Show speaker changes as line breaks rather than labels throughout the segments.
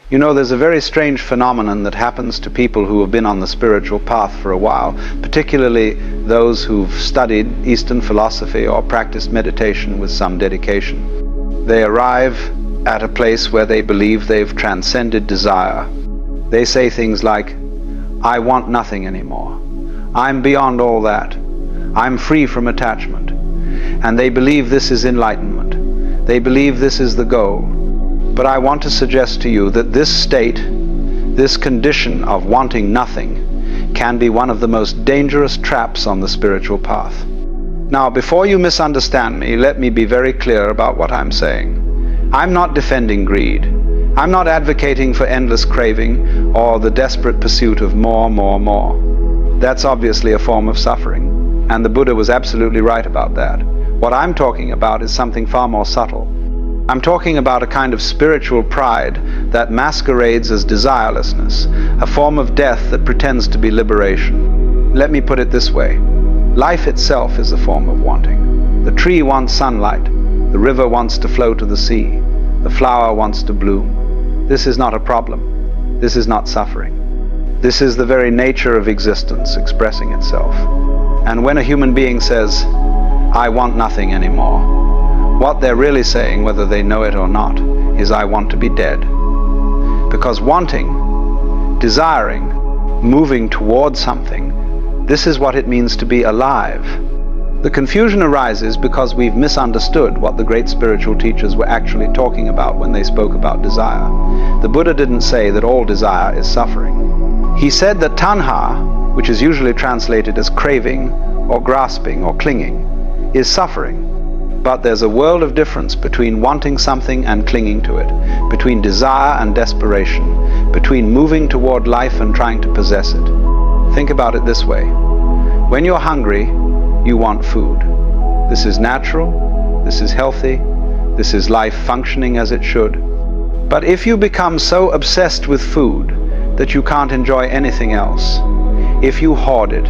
You know, there's a very strange phenomenon that happens to people who have been on the spiritual path for a while, particularly those who've studied Eastern philosophy or practiced meditation with some dedication. They arrive at a place where they believe they've transcended desire. They say things like, "I want nothing anymore. I'm beyond all that. I'm free from attachment." And they believe this is enlightenment. They believe this is the goal. But I want to suggest to you that this state, this condition of wanting nothing, can be one of the most dangerous traps on the spiritual path. Now, before you misunderstand me, let me be very clear about what I'm saying. I'm not defending greed. I'm not advocating for endless craving or the desperate pursuit of more. That's obviously a form of suffering, and the Buddha was absolutely right about that. What I'm talking about is something far more subtle. I'm talking about a kind of spiritual pride that masquerades as desirelessness, a form of death that pretends to be liberation. Let me put it this way. Life itself is a form of wanting. The tree wants sunlight. The river wants to flow to the sea. The flower wants to bloom. This is not a problem. This is not suffering. This is the very nature of existence expressing itself. And when a human being says, "I want nothing anymore," what they're really saying, whether they know it or not, is "I want to be dead." Because wanting, desiring, moving toward something, this is what it means to be alive. The confusion arises because we've misunderstood what the great spiritual teachers were actually talking about when they spoke about desire. The Buddha didn't say that all desire is suffering. He said that tanha, which is usually translated as craving or grasping or clinging, is suffering. But there's a world of difference between wanting something and clinging to it, between desire and desperation, between moving toward life and trying to possess it. Think about it this way. When you're hungry, you want food. This is natural, this is healthy, this is life functioning as it should. But if you become so obsessed with food that you can't enjoy anything else, if you hoard it,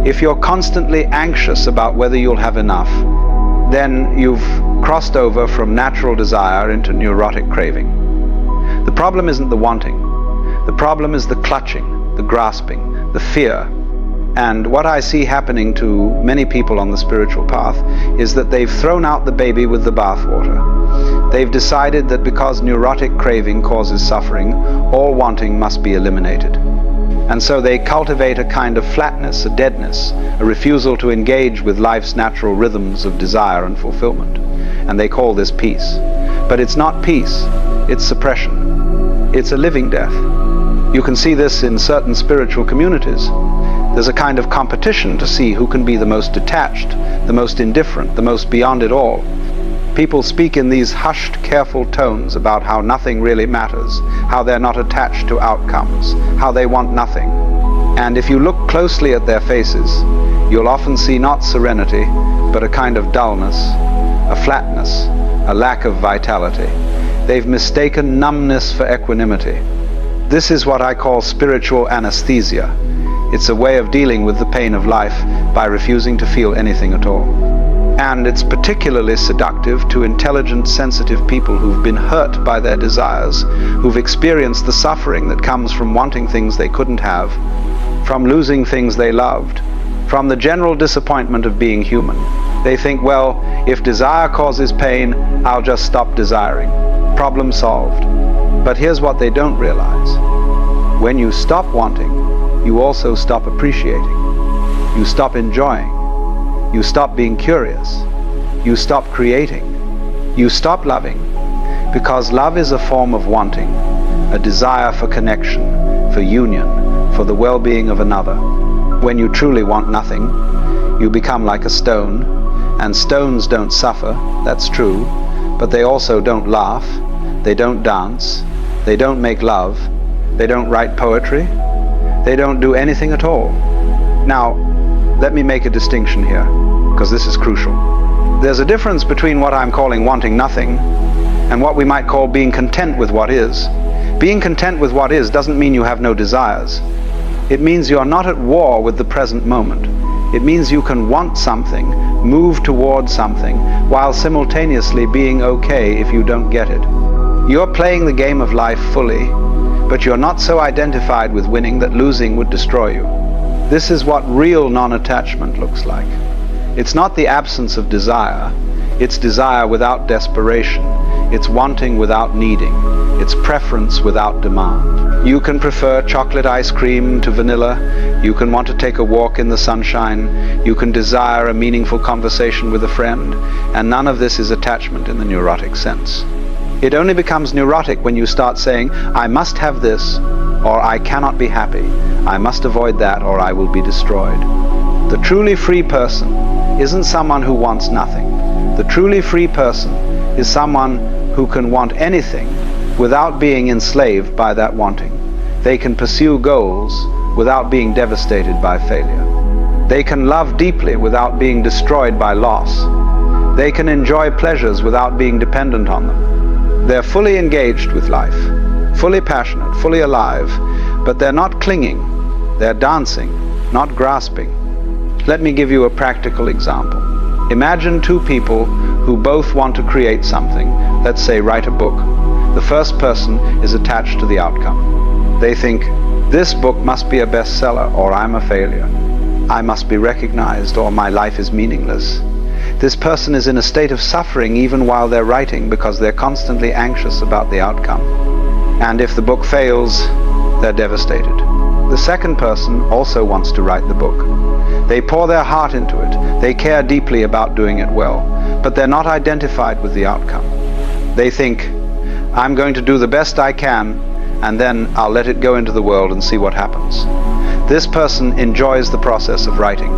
if you're constantly anxious about whether you'll have enough, then you've crossed over from natural desire into neurotic craving. The problem isn't the wanting. The problem is the clutching, the grasping, the fear. And what I see happening to many people on the spiritual path is that they've thrown out the baby with the bathwater. They've decided that because neurotic craving causes suffering, all wanting must be eliminated. And so they cultivate a kind of flatness, a deadness, a refusal to engage with life's natural rhythms of desire and fulfillment. And they call this peace. But it's not peace, it's suppression. It's a living death. You can see this in certain spiritual communities. There's a kind of competition to see who can be the most detached, the most indifferent, the most beyond it all. People speak in these hushed, careful tones about how nothing really matters, how they're not attached to outcomes, how they want nothing. And if you look closely at their faces, you'll often see not serenity, but a kind of dullness, a flatness, a lack of vitality. They've mistaken numbness for equanimity. This is what I call spiritual anesthesia. It's a way of dealing with the pain of life by refusing to feel anything at all. And it's particularly seductive to intelligent, sensitive people who've been hurt by their desires, who've experienced the suffering that comes from wanting things they couldn't have, from losing things they loved, from the general disappointment of being human. They think, well, if desire causes pain, I'll just stop desiring. Problem solved. But here's what they don't realize. When you stop wanting, you also stop appreciating. You stop enjoying. You stop being curious. You stop creating. You stop loving. Because love is a form of wanting, a desire for connection, for union, for the well-being of another. When you truly want nothing, you become like a stone, and stones don't suffer, that's true, but they also don't laugh, they don't dance, they don't make love, they don't write poetry, they don't do anything at all. Now, let me make a distinction here, because this is crucial. There's a difference between what I'm calling wanting nothing and what we might call being content with what is. Being content with what is doesn't mean you have no desires. It means you're not at war with the present moment. It means you can want something, move towards something, while simultaneously being okay if you don't get it. You're playing the game of life fully, but you're not so identified with winning that losing would destroy you. This is what real non-attachment looks like. It's not the absence of desire. It's desire without desperation. It's wanting without needing. It's preference without demand. You can prefer chocolate ice cream to vanilla. You can want to take a walk in the sunshine. You can desire a meaningful conversation with a friend. And none of this is attachment in the neurotic sense. It only becomes neurotic when you start saying, I must have this, or I cannot be happy. I must avoid that, or I will be destroyed. The truly free person isn't someone who wants nothing. The truly free person is someone who can want anything without being enslaved by that wanting. They can pursue goals without being devastated by failure. They can love deeply without being destroyed by loss. They can enjoy pleasures without being dependent on them. They're fully engaged with life, fully passionate, fully alive, but they're not clinging. They're dancing, not grasping. Let me give you a practical example. Imagine two people who both want to create something, let's say write a book. The first person is attached to the outcome. They think, this book must be a bestseller, or I'm a failure. I must be recognized, or my life is meaningless. This person is in a state of suffering even while they're writing because they're constantly anxious about the outcome. And if the book fails, they're devastated. The second person also wants to write the book. They pour their heart into it. They care deeply about doing it well, but they're not identified with the outcome. They think, I'm going to do the best I can, and then I'll let it go into the world and see what happens. This person enjoys the process of writing.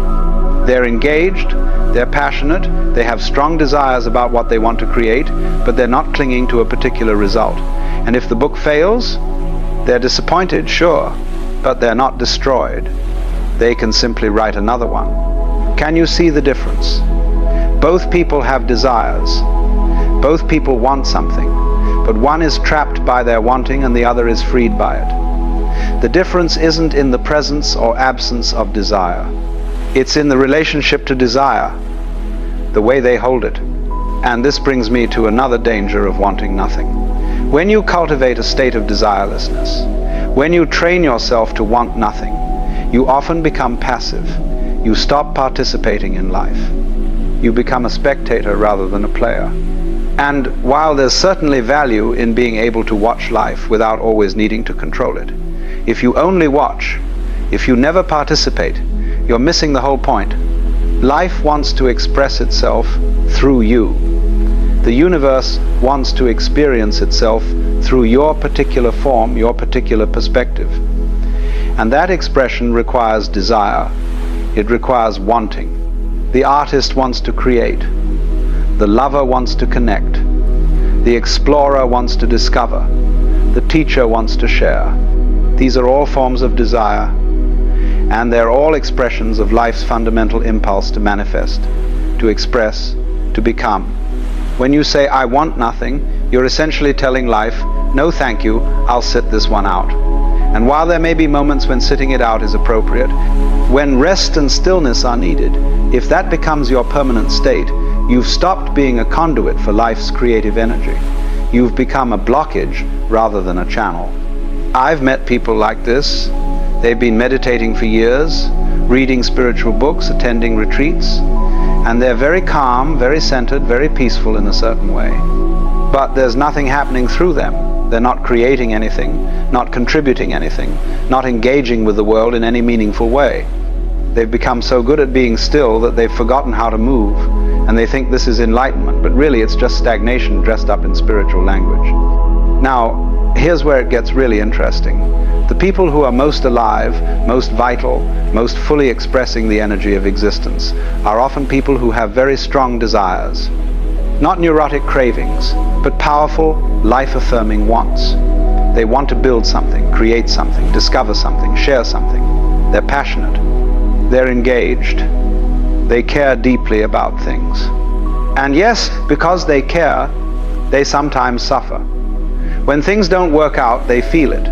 They're engaged, they're passionate, they have strong desires about what they want to create, but they're not clinging to a particular result. And if the book fails, they're disappointed, sure, but they're not destroyed. They can simply write another one. Can you see the difference? Both people have desires. Both people want something, but one is trapped by their wanting and the other is freed by it. The difference isn't in the presence or absence of desire. It's in the relationship to desire, the way they hold it. And this brings me to another danger of wanting nothing. When you cultivate a state of desirelessness, when you train yourself to want nothing, you often become passive. You stop participating in life. You become a spectator rather than a player. And while there's certainly value in being able to watch life without always needing to control it, if you only watch, if you never participate, you're missing the whole point. Life wants to express itself through you. The universe wants to experience itself through your particular form, your particular perspective. And that expression requires desire. It requires wanting. The artist wants to create. The lover wants to connect. The explorer wants to discover. The teacher wants to share. These are all forms of desire, and they're all expressions of life's fundamental impulse to manifest, to express, to become. When you say, I want nothing, you're essentially telling life, no thank you, I'll sit this one out. And while there may be moments when sitting it out is appropriate, when rest and stillness are needed, if that becomes your permanent state, you've stopped being a conduit for life's creative energy. You've become a blockage rather than a channel. I've met people like this. They've been meditating for years, reading spiritual books, attending retreats, and they're very calm, very centered, very peaceful in a certain way. But there's nothing happening through them. They're not creating anything, not contributing anything, not engaging with the world in any meaningful way. They've become so good at being still that they've forgotten how to move, and they think this is enlightenment, but really it's just stagnation dressed up in spiritual language. Now, here's where it gets really interesting. The people who are most alive, most vital, most fully expressing the energy of existence are often people who have very strong desires. Not neurotic cravings, but powerful, life-affirming wants. They want to build something, create something, discover something, share something. They're passionate. They're engaged. They care deeply about things. And yes, because they care, they sometimes suffer. When things don't work out, they feel it.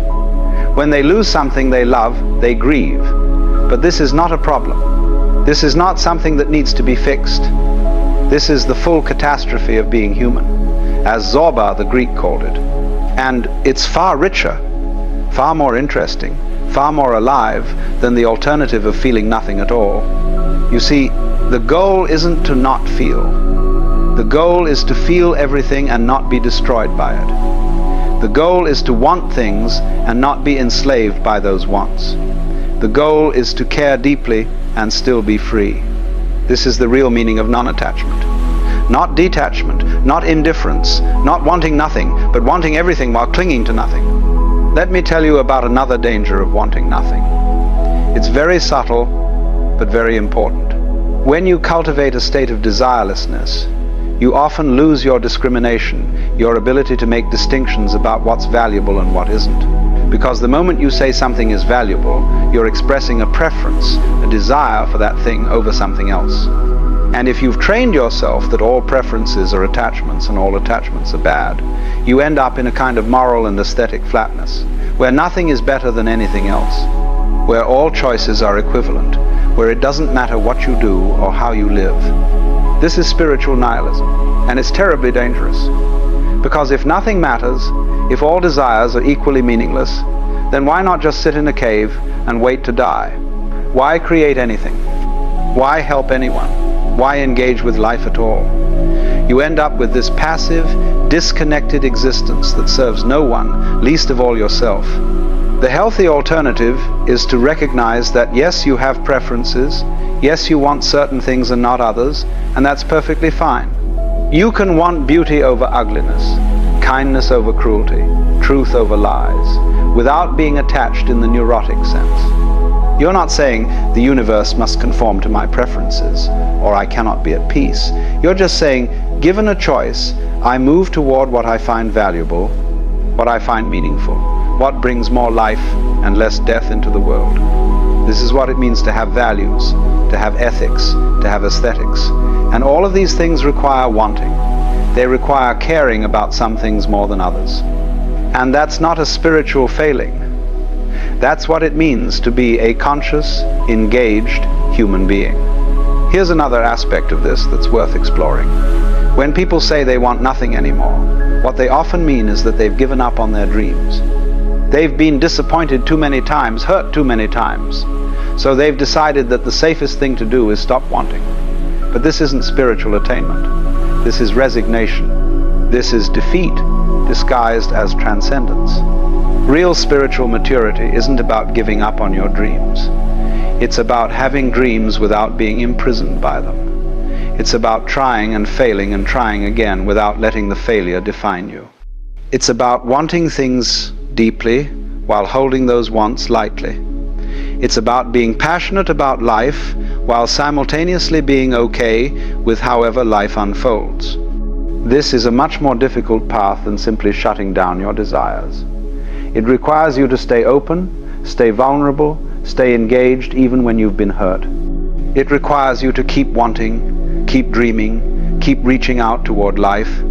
When they lose something they love, they grieve. But this is not a problem. This is not something that needs to be fixed. This is the full catastrophe of being human, as Zorba the Greek called it. And it's far richer, far more interesting, far more alive than the alternative of feeling nothing at all. You see, the goal isn't to not feel. The goal is to feel everything and not be destroyed by it. The goal is to want things and not be enslaved by those wants. The goal is to care deeply and still be free. This is the real meaning of non-attachment. Not detachment, not indifference, not wanting nothing, but wanting everything while clinging to nothing. Let me tell you about another danger of wanting nothing. It's very subtle, but very important. When you cultivate a state of desirelessness, you often lose your discrimination, your ability to make distinctions about what's valuable and what isn't. Because the moment you say something is valuable, you're expressing a preference, a desire for that thing over something else. And if you've trained yourself that all preferences are attachments and all attachments are bad, you end up in a kind of moral and aesthetic flatness, where nothing is better than anything else, where all choices are equivalent, where it doesn't matter what you do or how you live. This is spiritual nihilism, and it's terribly dangerous. Because if nothing matters, if all desires are equally meaningless, then why not just sit in a cave and wait to die? Why create anything? Why help anyone? Why engage with life at all? You end up with this passive, disconnected existence that serves no one, least of all yourself. The healthy alternative is to recognize that yes, you have preferences, yes, you want certain things and not others, and that's perfectly fine. You can want beauty over ugliness, kindness over cruelty, truth over lies, without being attached in the neurotic sense. You're not saying the universe must conform to my preferences, or I cannot be at peace. You're just saying, given a choice, I move toward what I find valuable, what I find meaningful, what brings more life and less death into the world. This is what it means to have values, to have ethics, to have aesthetics. And all of these things require wanting. They require caring about some things more than others. And that's not a spiritual failing. That's what it means to be a conscious, engaged human being. Here's another aspect of this that's worth exploring. When people say they want nothing anymore, what they often mean is that they've given up on their dreams. They've been disappointed too many times, hurt too many times. So they've decided that the safest thing to do is stop wanting. But this isn't spiritual attainment. This is resignation. This is defeat disguised as transcendence. Real spiritual maturity isn't about giving up on your dreams. It's about having dreams without being imprisoned by them. It's about trying and failing and trying again without letting the failure define you. It's about wanting things deeply while holding those wants lightly. It's about being passionate about life while simultaneously being okay with however life unfolds. This is a much more difficult path than simply shutting down your desires. It requires you to stay open, stay vulnerable, stay engaged even when you've been hurt. It requires you to keep wanting, keep dreaming, keep reaching out toward life,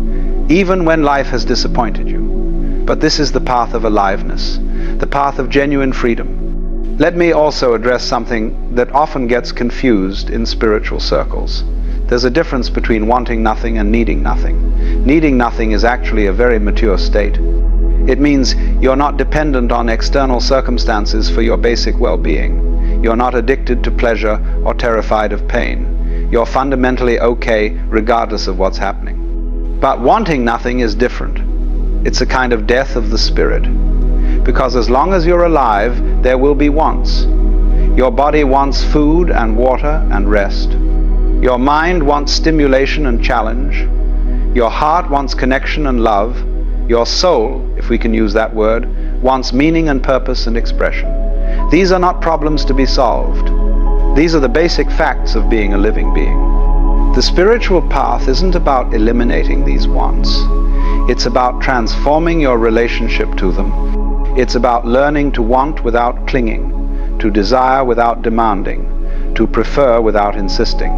even when life has disappointed you. But this is the path of aliveness, the path of genuine freedom. Let me also address something that often gets confused in spiritual circles. There's a difference between wanting nothing and needing nothing. Needing nothing is actually a very mature state. It means you're not dependent on external circumstances for your basic well-being. You're not addicted to pleasure or terrified of pain. You're fundamentally okay regardless of what's happening. But wanting nothing is different. It's a kind of death of the spirit. Because as long as you're alive, there will be wants. Your body wants food and water and rest. Your mind wants stimulation and challenge. Your heart wants connection and love. Your soul, if we can use that word, wants meaning and purpose and expression. These are not problems to be solved. These are the basic facts of being a living being. The spiritual path isn't about eliminating these wants. It's about transforming your relationship to them. It's about learning to want without clinging, to desire without demanding, to prefer without insisting.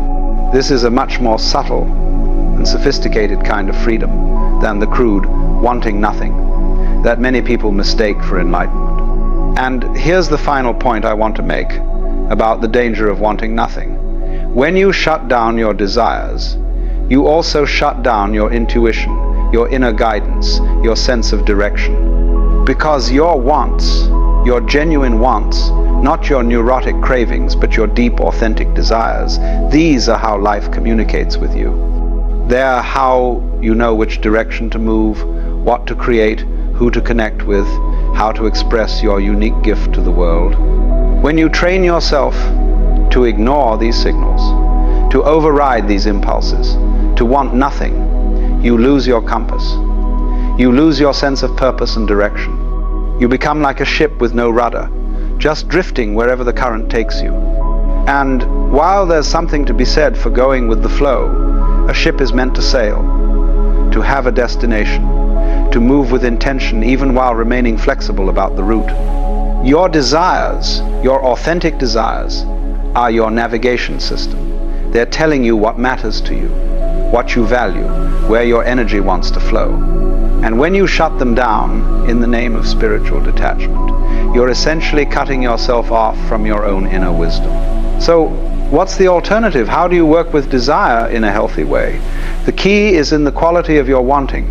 This is a much more subtle and sophisticated kind of freedom than the crude wanting nothing that many people mistake for enlightenment. And here's the final point I want to make about the danger of wanting nothing. When you shut down your desires, you also shut down your intuition, your inner guidance, your sense of direction. Because your wants, your genuine wants, not your neurotic cravings, but your deep, authentic desires, these are how life communicates with you. They're how you know which direction to move, what to create, who to connect with, how to express your unique gift to the world. When you train yourself to ignore these signals, to override these impulses, to want nothing, you lose your compass. You lose your sense of purpose and direction. You become like a ship with no rudder, just drifting wherever the current takes you. And while there's something to be said for going with the flow, a ship is meant to sail, to have a destination, to move with intention even while remaining flexible about the route. Your desires, your authentic desires, are your navigation system. They're telling you what matters to you, what you value, where your energy wants to flow. And when you shut them down in the name of spiritual detachment, you're essentially cutting yourself off from your own inner wisdom. So, what's the alternative? How do you work with desire in a healthy way? The key is in the quality of your wanting.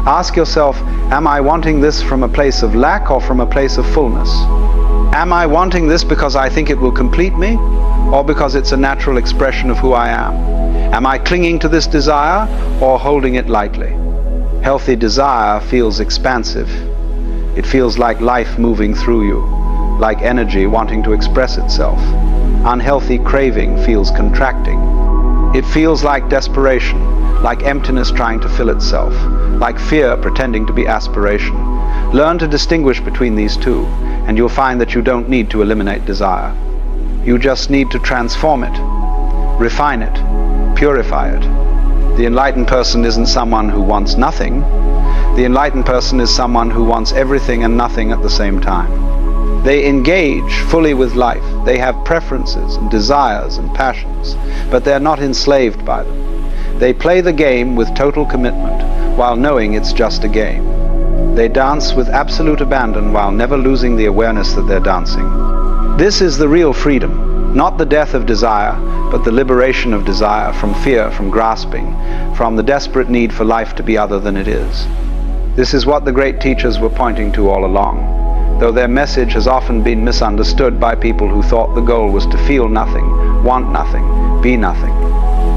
Ask yourself, am I wanting this from a place of lack or from a place of fullness? Am I wanting this because I think it will complete me, or because it's a natural expression of who I am? Am I clinging to this desire or holding it lightly? Healthy desire feels expansive. It feels like life moving through you, like energy wanting to express itself. Unhealthy craving feels contracting. It feels like desperation, like emptiness trying to fill itself, like fear pretending to be aspiration. Learn to distinguish between these two, and you'll find that you don't need to eliminate desire. You just need to transform it, refine it, purify it. The enlightened person isn't someone who wants nothing. The enlightened person is someone who wants everything and nothing at the same time. They engage fully with life. They have preferences and desires and passions, but they're not enslaved by them. They play the game with total commitment while knowing it's just a game. They dance with absolute abandon while never losing the awareness that they're dancing. This is the real freedom, not the death of desire, but the liberation of desire from fear, from grasping, from the desperate need for life to be other than it is. This is what the great teachers were pointing to all along, though their message has often been misunderstood by people who thought the goal was to feel nothing, want nothing, be nothing.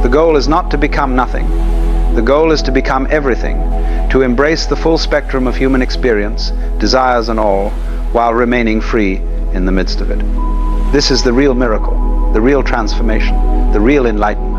The goal is not to become nothing. The goal is to become everything, to embrace the full spectrum of human experience, desires and all, while remaining free in the midst of it. This is the real miracle, the real transformation, the real enlightenment.